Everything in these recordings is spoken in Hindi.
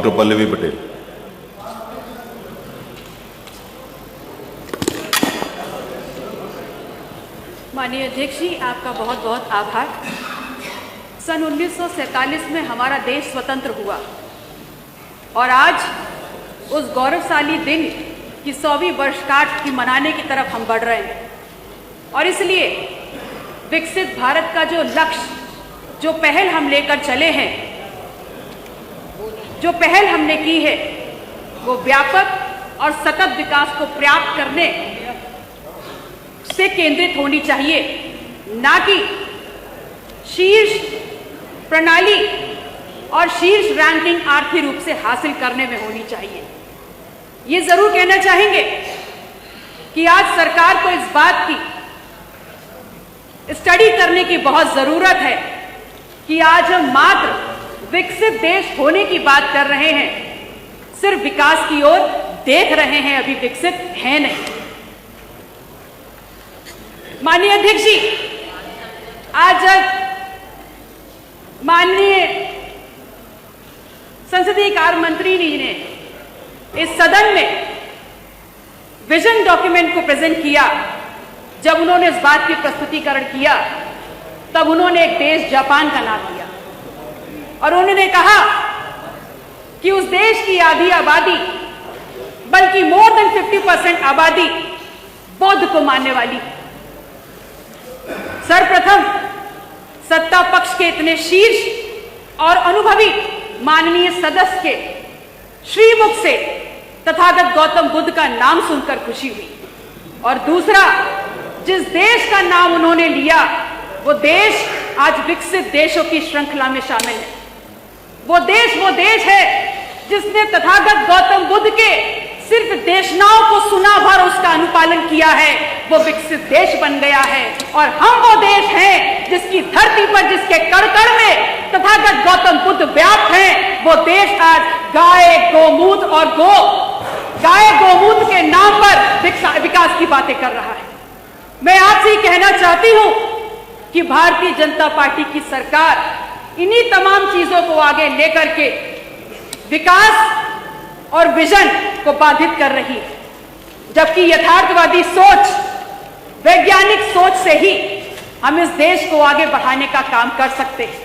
डॉक्टर पल्लवी पटेल। माननीय अध्यक्ष जी, आपका बहुत बहुत आभार। सन 1947 में हमारा देश स्वतंत्र हुआ और आज उस गौरवशाली दिन की 100वीं वर्षगांठ की मनाने की तरफ हम बढ़ रहे हैं। और इसलिए विकसित भारत का जो लक्ष्य, जो पहल हम लेकर चले हैं, जो पहल हमने की है, वो व्यापक और सतत विकास को प्राप्त करने से केंद्रित होनी चाहिए, ना कि शीर्ष प्रणाली और शीर्ष रैंकिंग आर्थिक रूप से हासिल करने में होनी चाहिए। ये जरूर कहना चाहेंगे कि आज सरकार को इस बात की स्टडी करने की बहुत जरूरत है कि आज हम मात्र विकसित देश होने की बात कर रहे हैं, सिर्फ विकास की ओर देख रहे हैं, अभी विकसित है नहीं। माननीय अध्यक्ष जी, आज माननीय संसदीय कार्य मंत्री जी ने इस सदन में विजन डॉक्यूमेंट को प्रेजेंट किया। जब उन्होंने इस बात की प्रस्तुतिकरण किया, तब उन्होंने एक देश जापान का नाम लिया और उन्होंने कहा कि उस देश की आधी आबादी, बल्कि मोर देन 50% आबादी बौद्ध को मानने वाली। सर्वप्रथम सत्ता पक्ष के इतने शीर्ष और अनुभवी माननीय सदस्य के श्रीमुख से तथागत गौतम बुद्ध का नाम सुनकर खुशी हुई। और दूसरा, जिस देश का नाम उन्होंने लिया, वो देश आज विकसित देशों की श्रृंखला में शामिल है। वो देश है जिसने तथागत गौतम बुद्ध के सिर्फ देशनाओं को सुना भर उसका अनुपालन किया है, वो विकसित देश बन गया है। और हम वो देश हैं जिसकी धरती पर, जिसके कण-कण में तथागत गौतम बुद्ध व्याप्त हैं। वो देश आज गाय गोमूत्र के नाम पर विकास की बातें कर रहा है। मैं आपसे ही कहना चाहती हूं कि भारतीय जनता पार्टी की सरकार इन्हीं तमाम चीजों को आगे लेकर के विकास और विजन को बाधित कर रही है, जबकि यथार्थवादी सोच, वैज्ञानिक सोच से ही हम इस देश को आगे बढ़ाने का काम कर सकते हैं।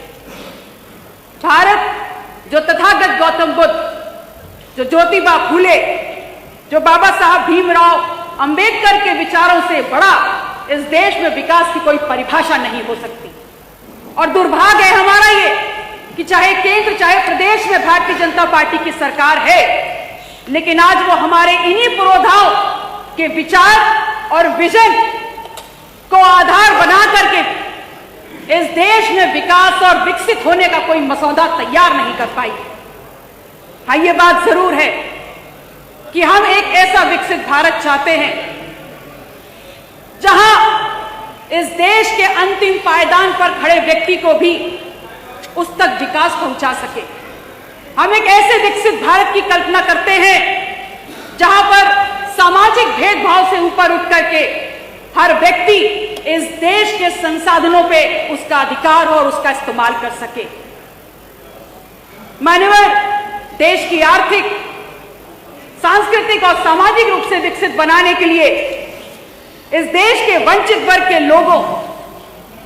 भारत, जो तथागत गौतम बुद्ध, जो ज्योतिबा फूले, जो बाबा साहब भीमराव अंबेडकर के विचारों से बड़ा इस देश में विकास की कोई परिभाषा नहीं हो सकती। और दुर्भाग्य है हमारा ये कि चाहे केंद्र चाहे प्रदेश में भारतीय जनता पार्टी की सरकार है, लेकिन आज वो हमारे इन्हीं पुरोधाओं के विचार और विजन को आधार बना करके इस देश में विकास और विकसित होने का कोई मसौदा तैयार नहीं कर पाई। हाँ, ये बात जरूर है कि हम एक ऐसा विकसित भारत चाहते हैं जहां इस देश के अंतिम पायदान पर खड़े व्यक्ति को भी उस तक विकास पहुंचा सके। हम एक ऐसे विकसित भारत की कल्पना करते हैं जहां पर सामाजिक भेदभाव से ऊपर उठ करके हर व्यक्ति इस देश के संसाधनों पे उसका अधिकार और उसका इस्तेमाल कर सके। माननीय देश की आर्थिक, सांस्कृतिक और सामाजिक रूप से विकसित बनाने के लिए इस देश के वंचित वर्ग के लोगों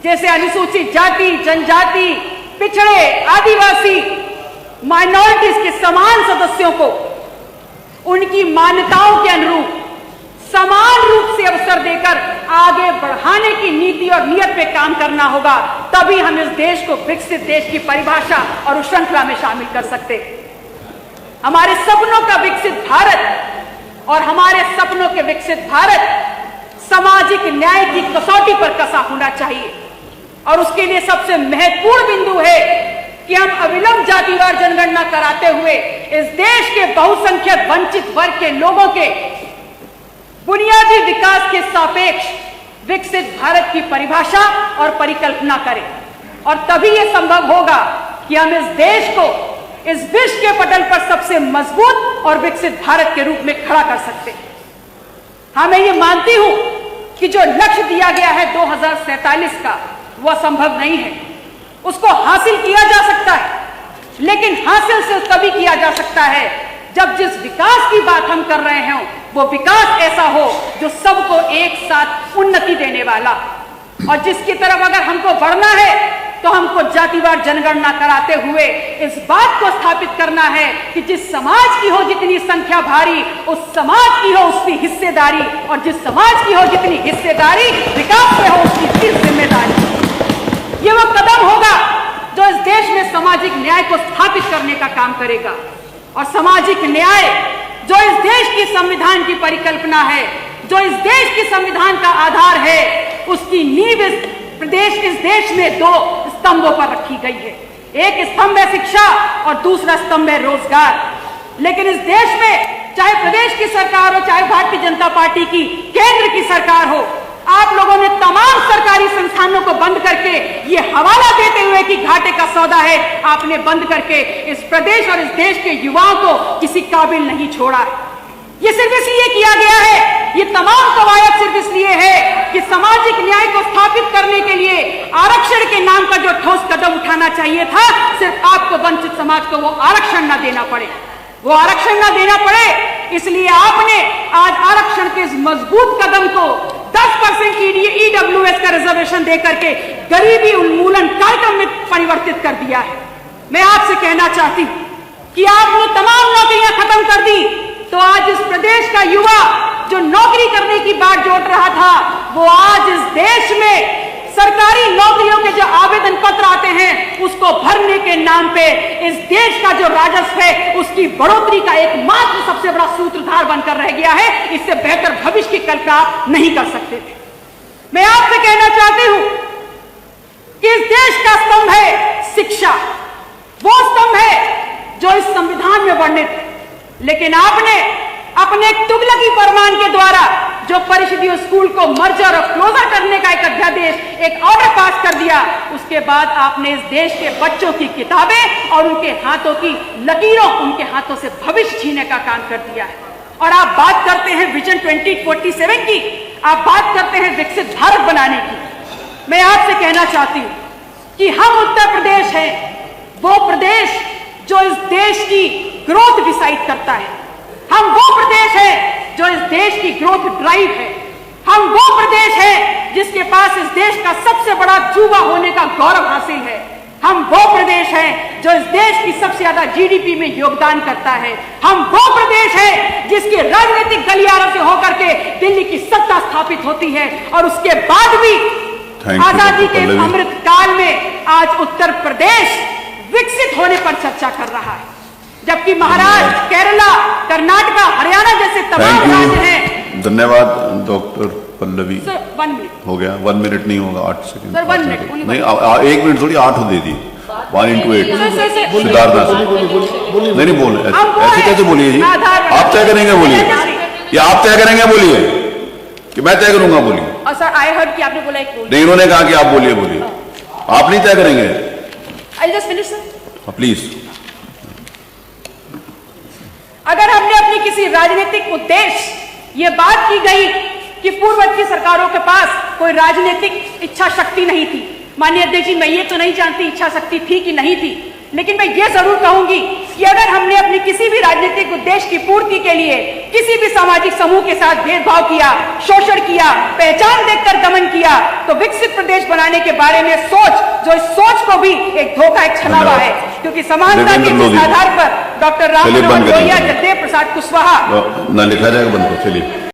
जैसे अनुसूचित जाति, जनजाति, पिछड़े, आदिवासी, माइनॉरिटीज के समान सदस्यों को उनकी मान्यताओं के अनुरूप समान रूप से अवसर देकर आगे बढ़ाने की नीति और नियत पे काम करना होगा। तभी हम इस देश को विकसित देश की परिभाषा और उस श्रृंखला में शामिल कर सकते हैं। हमारे सपनों का विकसित भारत और हमारे सपनों के विकसित भारत सामाजिक न्याय की कसौटी पर कसा होना चाहिए। और उसके लिए सबसे महत्वपूर्ण बिंदु है कि हम अविलंब जातिवार जनगणना कराते हुए इस देश के बहुसंख्यक वंचित वर्ग के लोगों के बुनियादी विकास के सापेक्ष विकसित भारत की परिभाषा और परिकल्पना करें। और तभी यह संभव होगा कि हम इस देश को इस विश्व के पटल पर सबसे मजबूत और विकसित भारत के रूप में खड़ा कर सकते हैं। हाँ, मैं ये मानती हूं कि जो लक्ष्य दिया गया है 2047 का, वह संभव नहीं है। उसको हासिल किया जा सकता है, लेकिन हासिल सिर्फ तभी किया जा सकता है जब जिस विकास की बात हम कर रहे हैं वो विकास ऐसा हो जो सबको एक साथ उन्नति देने वाला, और जिसकी तरफ अगर हमको बढ़ना है तो हमको जातिवार जनगणना कराते हुए इस बात को स्थापित करना है कि जिस समाज की हो जितनी संख्या भारी, उस समाज की हो उसकी हिस्सेदारी, और जिस समाज की हो जितनी हिस्सेदारी, विकास में हो उसकी फिर जिम्मेदारी। ये वो कदम होगा जो इस देश में सामाजिक न्याय को स्थापित करने का काम करेगा, और सामाजिक न्याय जो इस देश की संविधान की परिकल्पना है, जो इस देश की संविधान का आधार है, उसकी नींव इस देश में दो स्तंभों पर रखी गई है। एक स्तंभ है शिक्षा और दूसरा स्तंभ है रोजगार। लेकिन इस देश में चाहे प्रदेश की सरकार हो, चाहे भारतीय जनता पार्टी की केंद्र की सरकार हो, आप लोगों ने तमाम सरकारी संस्थानों को बंद करके ये हवाला देते हुए कि घाटे का सौदा है, आपने बंद करके इस प्रदेश और इस देश के युवाओं को किसी काबिल नहीं छोड़ा। ये सिर्फ इसलिए किया गया है, ये तमाम कवायद सिर्फ इसलिए है कि सामाजिक न्याय को स्थापित करने के लिए आरक्षण के नाम का जो ठोस कदम उठाना चाहिए था, सिर्फ आपको वंचित समाज को वो आरक्षण न देना पड़े, वो आरक्षण न देना पड़े, इसलिए आपने आज आरक्षण के इस मजबूत कदम को 10% EWS का रिजर्वेशन देकर के गरीबी उन्मूलन कार्यक्रम में परिवर्तित कर दिया है। मैं आपसे कहना चाहती हूं कि आपने तमाम नौकरियां खत्म कर दी, तो आज इस प्रदेश का युवा जो नौकरी करने की बात जोड़ रहा था, वो आज इस देश में सरकारी नौकरियों के जो आवेदन पत्र आते हैं उसको भरने के नाम पे इस देश का जो राजस्व है उसकी बढ़ोतरी का एकमात्र सबसे बड़ा सूत्रधार बनकर रह गया है। इससे बेहतर भविष्य की कल्पना आप नहीं कर सकते थे। मैं आपसे कहना चाहती हूं कि इस देश का स्तंभ है शिक्षा, वो स्तंभ है जो इस संविधान में वर्णित है, लेकिन आपने अपने एक तुगलकी फरमान के द्वारा जो परिषदीय स्कूल को मर्जर और क्लोजर करने का एक अध्यादेश, एक ऑर्डर पास कर दिया, उसके बाद आपने इस देश के बच्चों की किताबें और उनके हाथों की लकीरों, उनके हाथों से भविष्य छीनने का काम कर दिया है। और आप बात करते हैं विजन 2047 की, आप बात करते हैं विकसित भारत बनाने की। मैं आपसे कहना चाहती हूं कि हम उत्तर प्रदेश हैं, वो प्रदेश जो इस देश की ग्रोथ डिसाइड करता है, हम वो प्रदेश है जो इस देश की ग्रोथ ड्राइव है, हम वो प्रदेश है जिसके पास इस देश का सबसे बड़ा युवा होने का गौरव हासिल है, हम वो प्रदेश है जो इस देश की सबसे ज्यादा GDP में योगदान करता है, हम वो प्रदेश है जिसके राजनीतिक गलियारों से होकर के दिल्ली की सत्ता स्थापित होती है, और उसके बाद भी आजादी के अमृत काल में आज उत्तर प्रदेश विकसित होने पर चर्चा कर रहा है, जबकि महाराष्ट्र, केरला, कर्नाटका, हरियाणा जैसे तमाम राज्य हैं। धन्यवाद डॉक्टर पल्लवी। सर 1 मिनट हो गया, 1 मिनट नहीं होगा, 8 सेकंड। सर 1 मिनट नहीं, 1 मिनट थोड़ी, 8 दे दी, 1 into 8। सिद्धार्थ नहीं बोल, ऐसे कैसे बोलिए जी? आप तय करेंगे बोलिए, या आप तय करेंगे बोलिए कि मैं तय करूंगा बोलिए? और सर आई हर्ड कि आपने बोला एक रूल। नहीं, इन्होंने कहा कि आप बोलिए, बोलिए। आप नहीं तय करेंगे? I just finish sir, please. अगर हमने अपनी किसी राजनीतिक उद्देश्य ये बात की गई कि पूर्ववर्ती सरकारों के पास कोई राजनीतिक इच्छा शक्ति नहीं थी, माननीय अध्यक्ष जी मैं ये तो नहीं जानती इच्छा शक्ति थी कि नहीं थी, लेकिन मैं ये जरूर कहूंगी कि अगर हमने अपनी किसी भी राजनीतिक उद्देश्य की पूर्ति के लिए किसी भी सामाजिक समूह के साथ भेदभाव किया, शोषण किया, पहचान देखकर दमन किया, तो विकसित प्रदेश बनाने के बारे में सोच, जो इस सोच को भी एक धोखा, एक छलावा है, क्योंकि समानता के आधार पर डॉक्टर राम मनोहर लोहिया, जगदेव प्रसाद कुशवाहा ना लिखा जाएगा बंद को, चलिए।